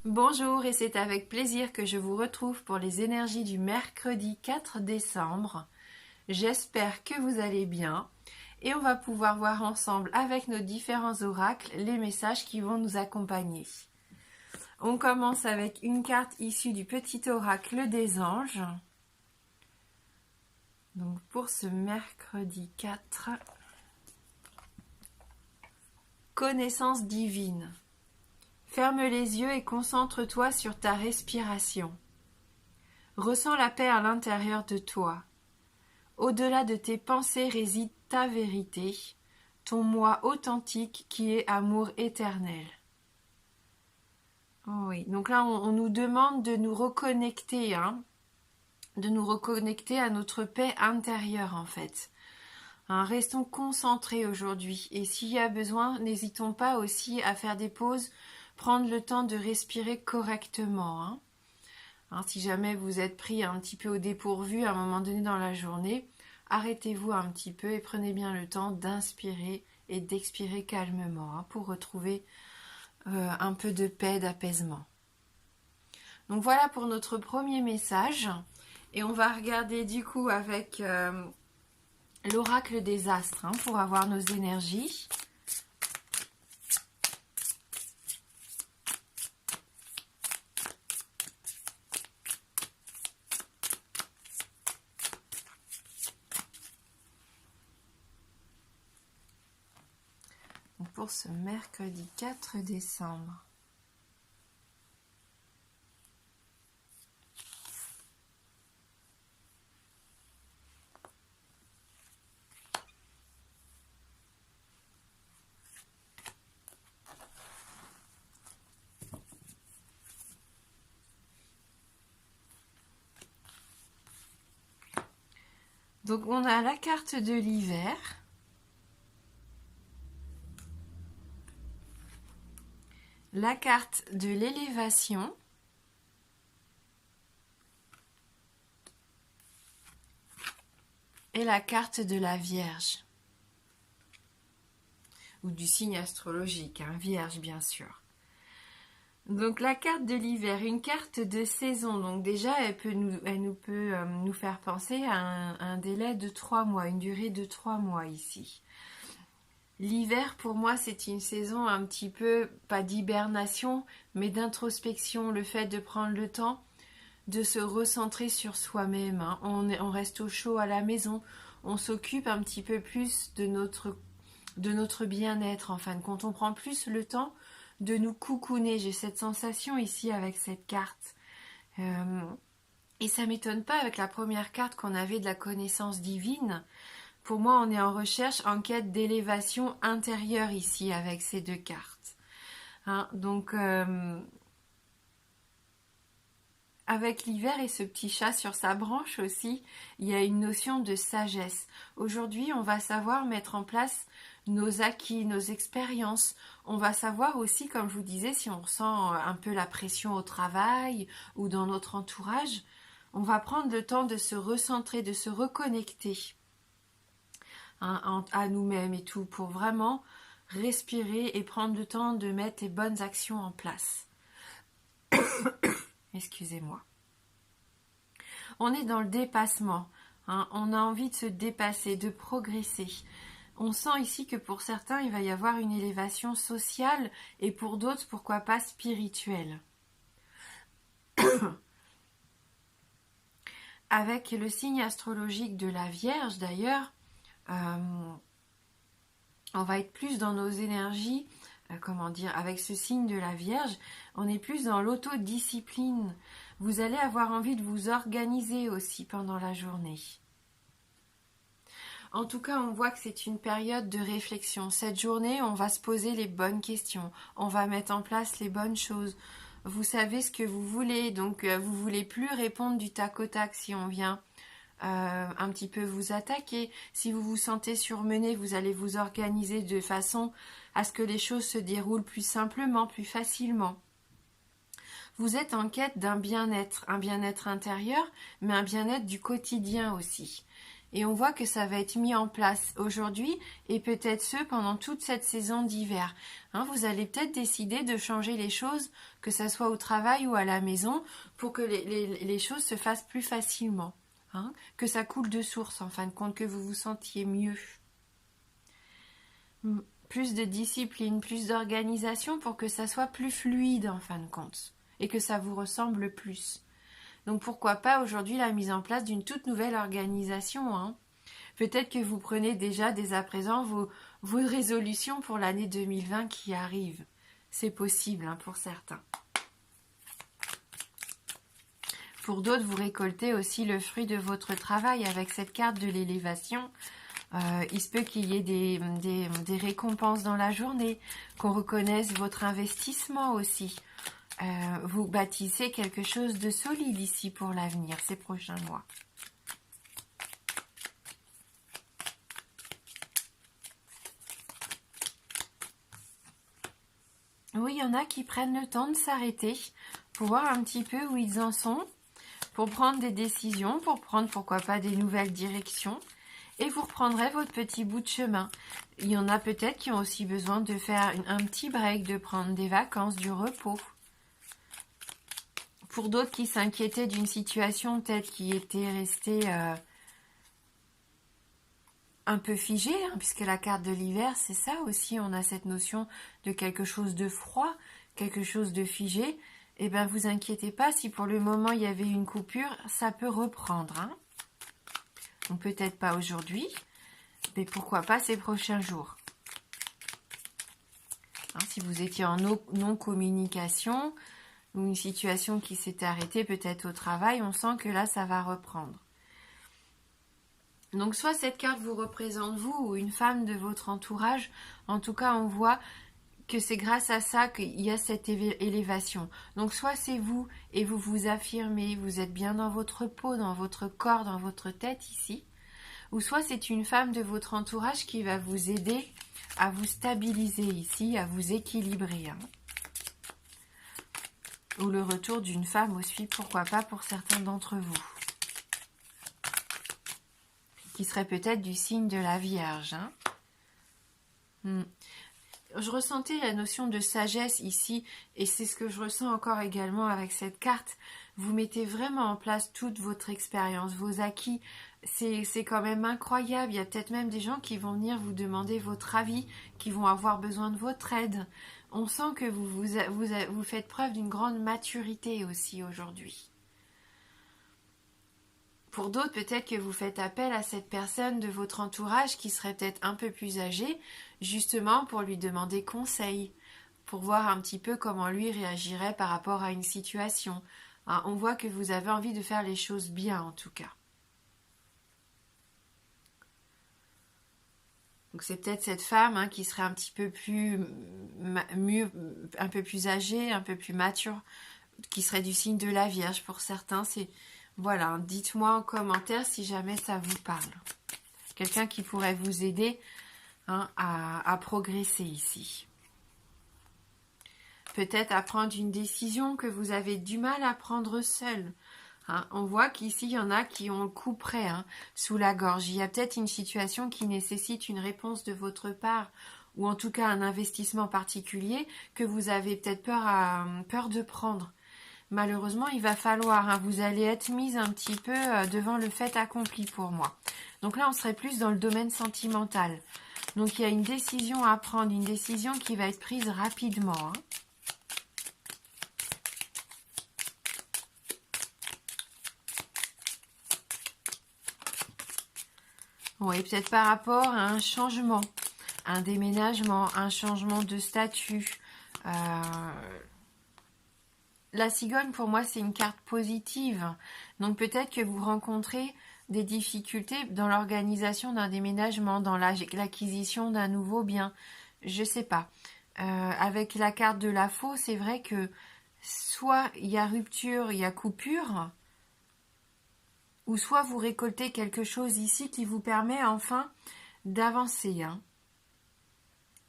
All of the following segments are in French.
Bonjour et c'est avec plaisir que je vous retrouve pour les énergies du mercredi 4 décembre. J'espère que vous allez bien et on va pouvoir voir ensemble avec nos différents oracles les messages qui vont nous accompagner. On commence avec une carte issue du petit oracle des anges. Donc pour ce mercredi 4, connaissance divine. Ferme les yeux et concentre-toi sur ta respiration. Ressens la paix à l'intérieur de toi. Au-delà de tes pensées réside ta vérité, ton moi authentique qui est amour éternel. Oh oui, donc là on nous demande de nous reconnecter, de nous reconnecter à notre paix intérieure en fait. Restons concentrés aujourd'hui et s'il y a besoin, n'hésitons pas aussi à faire des pauses, prendre le temps de respirer correctement. Si jamais vous êtes pris un petit peu au dépourvu à un moment donné dans la journée, arrêtez-vous un petit peu et prenez bien le temps d'inspirer et d'expirer calmement pour retrouver un peu de paix, d'apaisement. Donc voilà pour notre premier message et on va regarder du coup avec l'oracle des astres pour avoir nos énergies. Pour ce mercredi 4 décembre. Donc on a la carte de l'hiver, la carte de l'élévation, et la carte de la Vierge, ou du signe astrologique, Vierge bien sûr. Donc la carte de l'hiver, une carte de saison, donc déjà elle peut nous faire penser à un délai de 3 mois, une durée de 3 mois ici. L'hiver pour moi c'est une saison un petit peu, pas d'hibernation, mais d'introspection, le fait de prendre le temps de se recentrer sur soi-même. On reste au chaud à la maison, on s'occupe un petit peu plus de notre bien-être, en fin de compte, on prend plus le temps de nous coucouner. J'ai cette sensation ici avec cette carte. Et ça m'étonne pas avec la première carte qu'on avait de la connaissance divine. Pour moi, on est en recherche, en quête d'élévation intérieure ici avec ces deux cartes. Donc, avec l'hiver et ce petit chat sur sa branche aussi, il y a une notion de sagesse. Aujourd'hui, on va savoir mettre en place nos acquis, nos expériences. On va savoir aussi, comme je vous disais, si on ressent un peu la pression au travail ou dans notre entourage, on va prendre le temps de se recentrer, de se reconnecter à nous-mêmes et tout, pour vraiment respirer et prendre le temps de mettre les bonnes actions en place. Excusez-moi. On est dans le dépassement. On a envie de se dépasser, de progresser. On sent ici que pour certains, il va y avoir une élévation sociale et pour d'autres, pourquoi pas spirituelle. Avec le signe astrologique de la Vierge, d'ailleurs, on va être plus dans nos énergies, avec ce signe de la Vierge, on est plus dans l'autodiscipline. Vous allez avoir envie de vous organiser aussi pendant la journée. En tout cas, on voit que c'est une période de réflexion. Cette journée, on va se poser les bonnes questions. On va mettre en place les bonnes choses. Vous savez ce que vous voulez, donc vous ne voulez plus répondre du tac au tac si on vient un petit peu vous attaquer. Si vous vous sentez surmené, vous allez vous organiser de façon à ce que les choses se déroulent plus simplement, plus facilement. Vous êtes en quête d'un bien-être intérieur, mais un bien-être du quotidien aussi. Et on voit que ça va être mis en place aujourd'hui et peut-être ce pendant toute cette saison d'hiver. Hein, vous allez peut-être décider de changer les choses, que ça soit au travail ou à la maison, pour que les choses se fassent plus facilement. Hein, que ça coule de source en fin de compte, que vous vous sentiez mieux. Plus de discipline, plus d'organisation pour que ça soit plus fluide en fin de compte et que ça vous ressemble plus. Donc pourquoi pas aujourd'hui la mise en place d'une toute nouvelle organisation. Hein. Peut-être que vous prenez déjà dès à présent vos résolutions pour l'année 2020 qui arrive. C'est possible hein, pour certains. Pour d'autres, vous récoltez aussi le fruit de votre travail avec cette carte de l'élévation. Il se peut qu'il y ait des récompenses dans la journée, qu'on reconnaisse votre investissement aussi. Vous bâtissez quelque chose de solide ici pour l'avenir, ces prochains mois. Oui, il y en a qui prennent le temps de s'arrêter pour voir un petit peu où ils en sont, pour prendre des décisions, pour prendre pourquoi pas des nouvelles directions. Et vous reprendrez votre petit bout de chemin. Il y en a peut-être qui ont aussi besoin de faire un petit break, de prendre des vacances, du repos. Pour d'autres qui s'inquiétaient d'une situation peut-être qui était restée un peu figée, hein, puisque la carte de l'hiver, c'est ça aussi, on a cette notion de quelque chose de froid, quelque chose de figé. Eh bien, vous inquiétez pas, si pour le moment il y avait une coupure, ça peut reprendre. Hein. Donc peut-être pas aujourd'hui, mais pourquoi pas ces prochains jours. Hein, si vous étiez en non-communication, ou une situation qui s'est arrêtée peut-être au travail, on sent que là ça va reprendre. Donc soit cette carte vous représente vous ou une femme de votre entourage, en tout cas on voit que c'est grâce à ça qu'il y a cette élévation. Donc soit c'est vous et vous vous affirmez, vous êtes bien dans votre peau, dans votre corps, dans votre tête ici, ou soit c'est une femme de votre entourage qui va vous aider à vous stabiliser ici, à vous équilibrer. Hein. Ou le retour d'une femme aussi, pourquoi pas pour certains d'entre vous. Qui serait peut-être du signe de la Vierge. Hein. Je ressentais la notion de sagesse ici, et c'est ce que je ressens encore également avec cette carte. Vous mettez vraiment en place toute votre expérience, vos acquis. C'est quand même incroyable. Il y a peut-être même des gens qui vont venir vous demander votre avis, qui vont avoir besoin de votre aide. On sent que vous faites preuve d'une grande maturité aussi aujourd'hui. Pour d'autres, peut-être que vous faites appel à cette personne de votre entourage qui serait peut-être un peu plus âgée, justement pour lui demander conseil, pour voir un petit peu comment lui réagirait par rapport à une situation. Hein, on voit que vous avez envie de faire les choses bien en tout cas. Donc c'est peut-être cette femme hein, qui serait un petit peu plus mûre, un peu plus âgée, un peu plus mature, qui serait du signe de la Vierge. Pour certains, c'est... Voilà, dites-moi en commentaire si jamais ça vous parle. Quelqu'un qui pourrait vous aider hein, à progresser ici. Peut-être à prendre une décision que vous avez du mal à prendre seul. Hein. On voit qu'ici, il y en a qui ont le coup près hein, sous la gorge. Il y a peut-être une situation qui nécessite une réponse de votre part, ou en tout cas un investissement particulier que vous avez peut-être peur de prendre. Malheureusement, il va falloir, hein, vous allez être mise un petit peu devant le fait accompli pour moi. Donc là, on serait plus dans le domaine sentimental. Donc il y a une décision à prendre, une décision qui va être prise rapidement. Hein. Oui, peut-être par rapport à un changement, un déménagement, un changement de statut. La cigogne, pour moi, c'est une carte positive. Donc peut-être que vous rencontrez des difficultés dans l'organisation d'un déménagement, dans l'acquisition d'un nouveau bien. Je sais pas. Avec la carte de la faux, c'est vrai que soit il y a rupture, il y a coupure, ou soit vous récoltez quelque chose ici qui vous permet enfin d'avancer. Hein.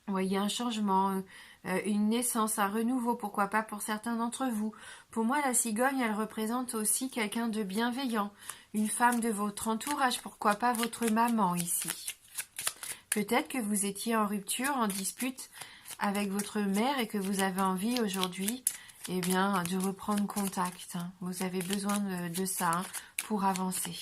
Ouais, il y a un changement, une naissance, un renouveau, pourquoi pas pour certains d'entre vous. Pour moi, la cigogne, elle représente aussi quelqu'un de bienveillant, une femme de votre entourage, pourquoi pas votre maman ici. Peut-être que vous étiez en rupture, en dispute avec votre mère et que vous avez envie aujourd'hui eh bien, de reprendre contact. Hein. Vous avez besoin de ça hein, pour avancer.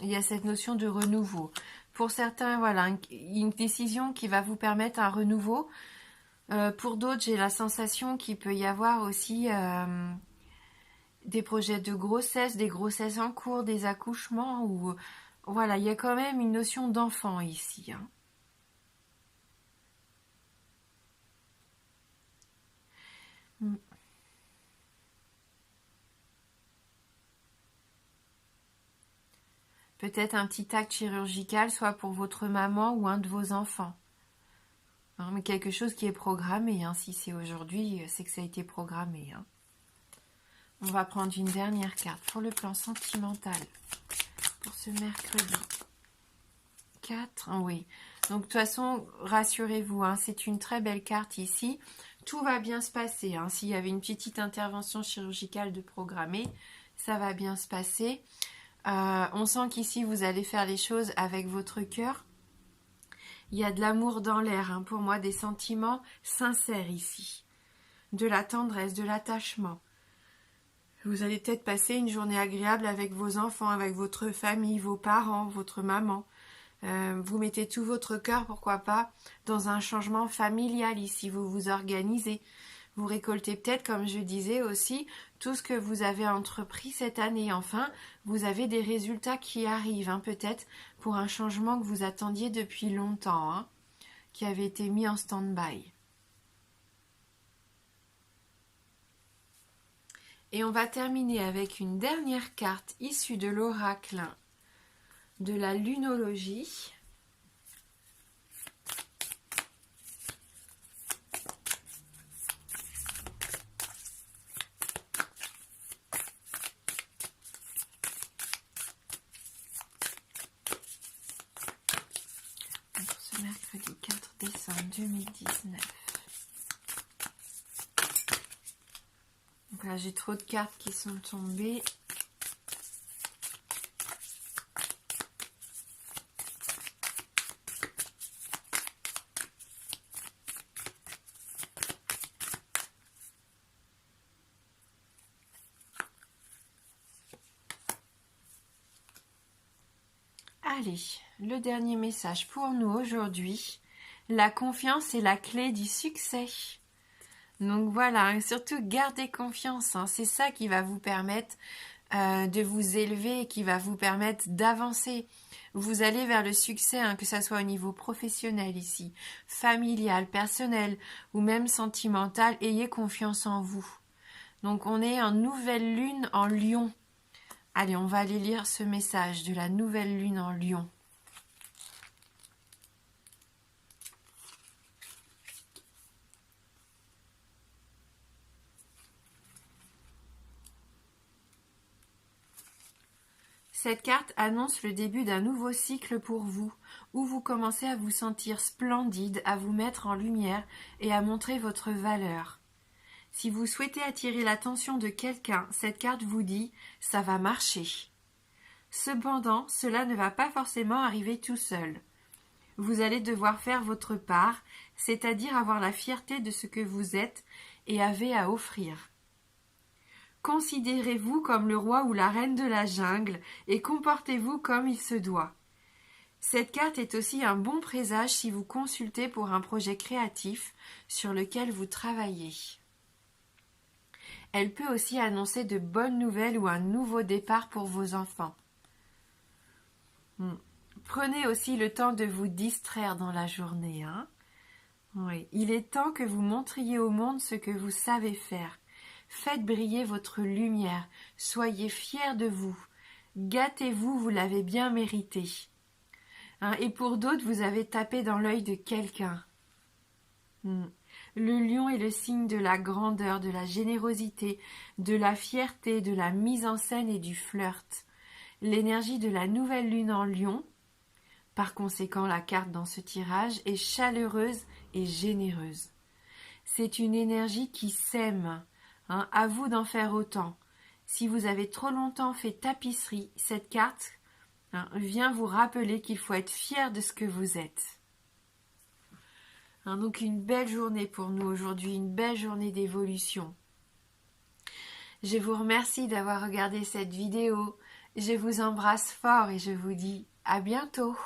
Il y a cette notion de renouveau. Pour certains, voilà, une décision qui va vous permettre un renouveau. Pour d'autres, j'ai la sensation qu'il peut y avoir aussi des projets de grossesse, des grossesses en cours, des accouchements. Ou voilà, il y a quand même une notion d'enfant ici. Hein. Peut-être un petit acte chirurgical, soit pour votre maman ou un de vos enfants. Hein, mais quelque chose qui est programmé. Hein. Si c'est aujourd'hui, c'est que ça a été programmé. Hein. On va prendre une dernière carte pour le plan sentimental. Pour ce mercredi. 4, oui. Donc de toute façon, rassurez-vous, hein, c'est une très belle carte ici. Tout va bien se passer. Hein. S'il y avait une petite intervention chirurgicale de programmer, ça va bien se passer. On sent qu'ici, vous allez faire les choses avec votre cœur. Il y a de l'amour dans l'air, hein, pour moi, des sentiments sincères ici. De la tendresse, de l'attachement. Vous allez peut-être passer une journée agréable avec vos enfants, avec votre famille, vos parents, votre maman. Vous mettez tout votre cœur, pourquoi pas, dans un changement familial ici. Vous vous organisez. Vous récoltez peut-être, comme je disais aussi, tout ce que vous avez entrepris cette année. Enfin, vous avez des résultats qui arrivent, hein, peut-être pour un changement que vous attendiez depuis longtemps, hein, qui avait été mis en stand-by. Et on va terminer avec une dernière carte issue de l'oracle de la lunologie. Mercredi 4 décembre 2019. Donc là, j'ai trop de cartes qui sont tombées. Allez, le dernier message pour nous aujourd'hui. La confiance est la clé du succès. Donc voilà, surtout gardez confiance. Hein, c'est ça qui va vous permettre de vous élever, qui va vous permettre d'avancer. Vous allez vers le succès, hein, que ce soit au niveau professionnel ici, familial, personnel ou même sentimental. Ayez confiance en vous. Donc on est en nouvelle lune en Lion. Allez, on va aller lire ce message de la nouvelle lune en Lion. Cette carte annonce le début d'un nouveau cycle pour vous, où vous commencez à vous sentir splendide, à vous mettre en lumière et à montrer votre valeur. Si vous souhaitez attirer l'attention de quelqu'un, cette carte vous dit « ça va marcher ». Cependant, cela ne va pas forcément arriver tout seul. Vous allez devoir faire votre part, c'est-à-dire avoir la fierté de ce que vous êtes et avez à offrir. Considérez-vous comme le roi ou la reine de la jungle et comportez-vous comme il se doit. Cette carte est aussi un bon présage si vous consultez pour un projet créatif sur lequel vous travaillez. Elle peut aussi annoncer de bonnes nouvelles ou un nouveau départ pour vos enfants. Prenez aussi le temps de vous distraire dans la journée. Hein. Oui. Il est temps que vous montriez au monde ce que vous savez faire. Faites briller votre lumière. Soyez fiers de vous. Gâtez-vous, vous l'avez bien mérité. Hein, et pour d'autres, vous avez tapé dans l'œil de quelqu'un. Le lion est le signe de la grandeur, de la générosité, de la fierté, de la mise en scène et du flirt. l'énergie de la nouvelle lune en Lion. Par conséquent, la carte dans ce tirage est chaleureuse et généreuse. C'est une énergie qui sème. À vous d'en faire autant. Si vous avez trop longtemps fait tapisserie, cette carte vient vous rappeler qu'il faut être fier de ce que vous êtes. Donc une belle journée pour nous aujourd'hui, une belle journée d'évolution. Je vous remercie d'avoir regardé cette vidéo. Je vous embrasse fort et je vous dis à bientôt.